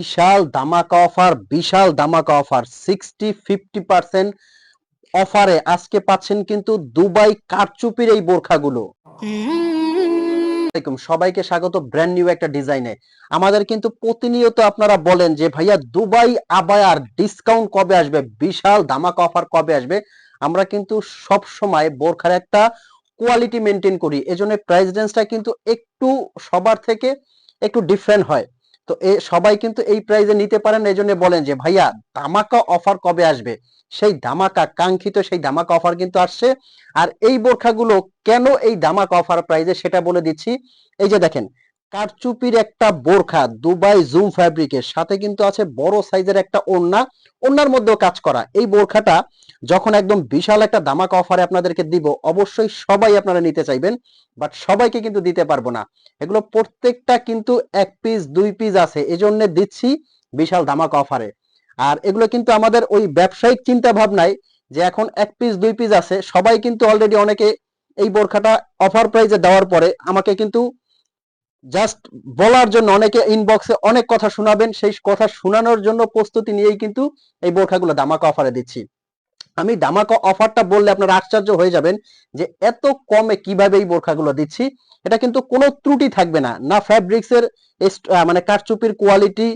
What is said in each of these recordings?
বিশাল ধামাকা অফার, বিশাল ধামাকা অফার 60-50% অফারে আজকে পাচ্ছেন কিন্তু দুবাই কারচুপির এই বোরখাগুলো। সবাইকে স্বাগত ব্র্যান্ড নিউ একটা ডিজাইনে। আমাদের কিন্তু প্রতিনিয়ত আপনারা বলেন যে ভাইয়া দুবাই আবায়ার ডিসকাউন্ট কবে আসবে, বিশাল ধামাকা অফার কবে আসবে। আমরা কিন্তু সব সময় বোরখার একটা কোয়ালিটি মেনটেন করি, এজন্য প্রাইস রেঞ্জটা কিন্তু একটু সবার থেকে একটু ডিফারেন্ট হয়। তো সবাই কিন্তু এই প্রাইসে নিতে পারেন, এজন্য বলেন যে ভাইয়া ধামাকা অফার কবে আসবে। সেই ধামাকা কাঙ্ক্ষিত সেই ধামাকা অফার কিন্তু আসছে। আর এই বোরখাগুলো কেন এই ধামাকা অফার প্রাইসে সেটা বলে দিচ্ছি। এই যে দেখেন, কারচুপির একটা বোরখা দুবাই জুম ফ্যাব্রিকের সাথে কিন্তু আছে বড় সাইজের একটা ওড়না, ওড়নার মধ্যেও কাজ করা। এই বোরখাটা যখন একদম বিশাল একটা ধামাকা অফারে আপনাদেরকে দিব, অবশ্যই সবাই আপনারা নিতে চাইবেন, বাট সবাইকে কিন্তু দিতে পারবো না। এগুলো প্রত্যেকটা কিন্তু 1 পিস 2 পিস আছে, এজন্য দিচ্ছি বিশাল ধামাকা অফারে। আর এগুলো কিন্তু আমাদের ওই ব্যবসায়িক চিন্তা ভাবনায় যে এখন 1 পিস 2 পিস আছে, সবাই কিন্তু অলরেডি অনেকে এই বোরখাটা অফার প্রাইসে দেওয়ার পরে আমাকে কিন্তু জাস্ট বলার জন্য অনেকে ইনবক্সে অনেক কথা শোনাবেন, সেই কথা শোনানোর জন্য প্রস্তুতি নিয়েই কিন্তু এই বোরখাগুলো ধামাকা অফারে দিচ্ছি। আমি ধামাকা অফারটা বললে আপনারা আশ্চর্য হয়ে যাবেন যে এত কমে কিভাবে এই বোরখাগুলো দিচ্ছি। এটা কিন্তু কোনো ত্রুটি থাকবে না, না ফ্যাব্রিক্সের মানে কারচুপির কোয়ালিটি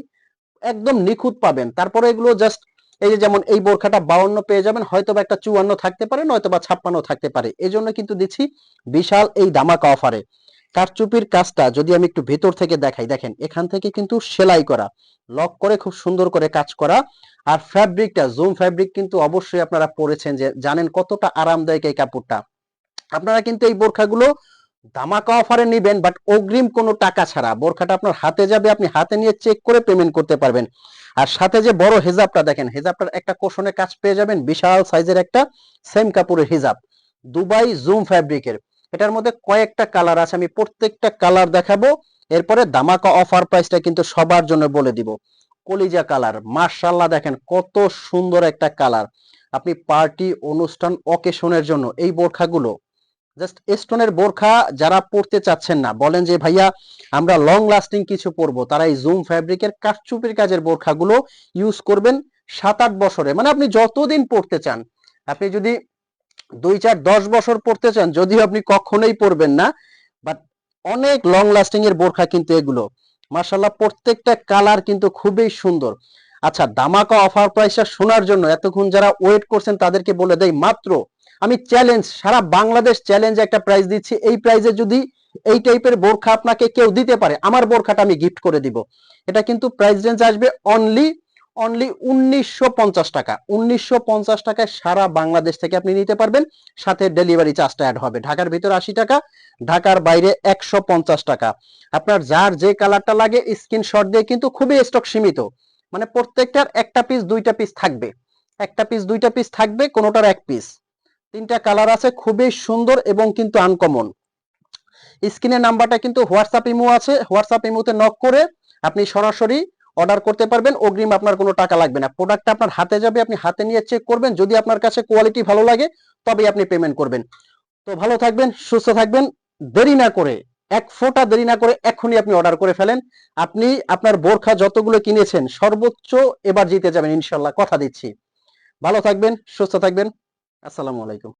একদম নিখুঁত পাবেন। তারপরে এগুলো জাস্ট এই যে যেমন এই বোরখাটা 52 পেয়ে যাবেন, হয়তো বা একটা 54 থাকতে পারে, নয়তো বা 56 থাকতে পারে। এজন্য কিন্তু দিচ্ছি বিশাল এই ধামাকা অফারে। কারচুপির কাজটা যদি আমি একটু ভেতর থেকে দেখাই, দেখেন এখান থেকে কিন্তু সেলাই করা, লক করে খুব সুন্দর করে কাজ করা। আর ফ্যাব্রিকটা জুম ফ্যাব্রিক কিন্তু অবশ্যই আপনারা পরেছেন, যে জানেন কতটা আরামদায়ক এই কাপড়টা। আপনারা কিন্তু এই বোরখাগুলো ধামাকা অফারে নিবেন, বাট অগ্রিম কোনো টাকা ছাড়া। বোরখাটা আপনার হাতে যাবে, আপনি হাতে নিয়ে চেক করে পেমেন্ট করতে পারবেন। আর সাথে যে বড় হেজাবটা দেখেন, হেজাবটার একটা কোশনের কাজ পেয়ে যাবেন, বিশাল সাইজের একটা সেম কাপড়ের হিজাব দুবাই জুম ফ্যাব্রিকের। এটার মধ্যে কয়েকটা কালার আছে, আমি প্রত্যেকটা কালার দেখাবো। এরপরে ধামাকা অফার প্রাইসটা কিন্তু সবার জন্য বলে দিব। কলিজা কালার, মাশাআল্লাহ দেখেন কত সুন্দর একটা কালার। আপনি পার্টি অনুষ্ঠান অকেশনের জন্য এই বোরখাগুলো জাস্ট স্টোনের বোরখা যারা পড়তে চাচ্ছেন না, বলেন যে ভাইয়া আমরা লং লাস্টিং কিছু পরবো, তারা এই জুম ফ্যাব্রিকের কারচুপির কাজের বোরখাগুলো ইউজ করবেন 7-8 বছরে। মানে আপনি যতদিন পড়তে চান, আপনি যদি 2-4-10 বছর পড়তে চান, যদিও আপনি কখনোই পড়বেন না, বাট অনেক লং লাস্টিং এর বোরখা কিন্তু এগুলো। মাশাআল্লাহ প্রত্যেকটা কালার কিন্তু খুবই সুন্দর। আচ্ছা, ধামাকা অফার প্রাইসটা শোনার জন্য এতক্ষণ যারা ওয়েট করছেন তাদেরকে বলে দেই, মাত্র আমি চ্যালেঞ্জ, সারা বাংলাদেশ চ্যালেঞ্জ একটা প্রাইস দিচ্ছি। এই প্রাইসে যদি এই টাইপের বোরখা আপনাকে কেউ দিতে পারে, আমার বোরখাটা আমি গিফট করে দিব। এটা কিন্তু প্রাইস রেঞ্জ আসবে অনলি অনলি 1950 টাকা। 1950 টাকায় সারা বাংলাদেশ থেকে আপনি নিতে পারবেন, সাথে ডেলিভারি চার্জটা অ্যাড হবে। ঢাকার ভিতরে 80 টাকা, ঢাকার বাইরে 150 টাকা। আপনার যার যে কালারটা লাগে স্ক্রিনশট দিয়ে, কিন্তু খুবই স্টক সীমিত, মানে প্রত্যেকটার 1 পিস 2 পিস থাকবে, 1 পিস 2 পিস থাকবে, কোনোটার 1 পিস। 3টা কালার আছে, খুবই সুন্দর এবং কিন্তু আনকমন। স্ক্রিনের নাম্বারটা কিন্তু হোয়াটসঅ্যাপ ইমো আছে, হোয়াটসঅ্যাপ ইমোতে নক করে আপনি সরাসরি অর্ডার করতে পারবেন। অগ্রিম আপনার কোনো টাকা লাগবে না, প্রোডাক্টটা আপনার হাতে যাবে, আপনি হাতে নিয়ে চেক করবেন, যদি আপনার কাছে কোয়ালিটি ভালো লাগে তবেই আপনি পেমেন্ট করবেন। তো ভালো থাকবেন, সুস্থ থাকবেন। দেরি না করে, এক ফোঁটা দেরি না করে এখনই আপনি অর্ডার করে ফেলেন। আপনি আপনার বোরখা যতগুলো কিনেছেন সর্বোচ্চ এবার জিতে যাবেন ইনশাল্লাহ, কথা দিচ্ছি। ভালো থাকবেন, সুস্থ থাকবেন। আসসালামু আলাইকুম।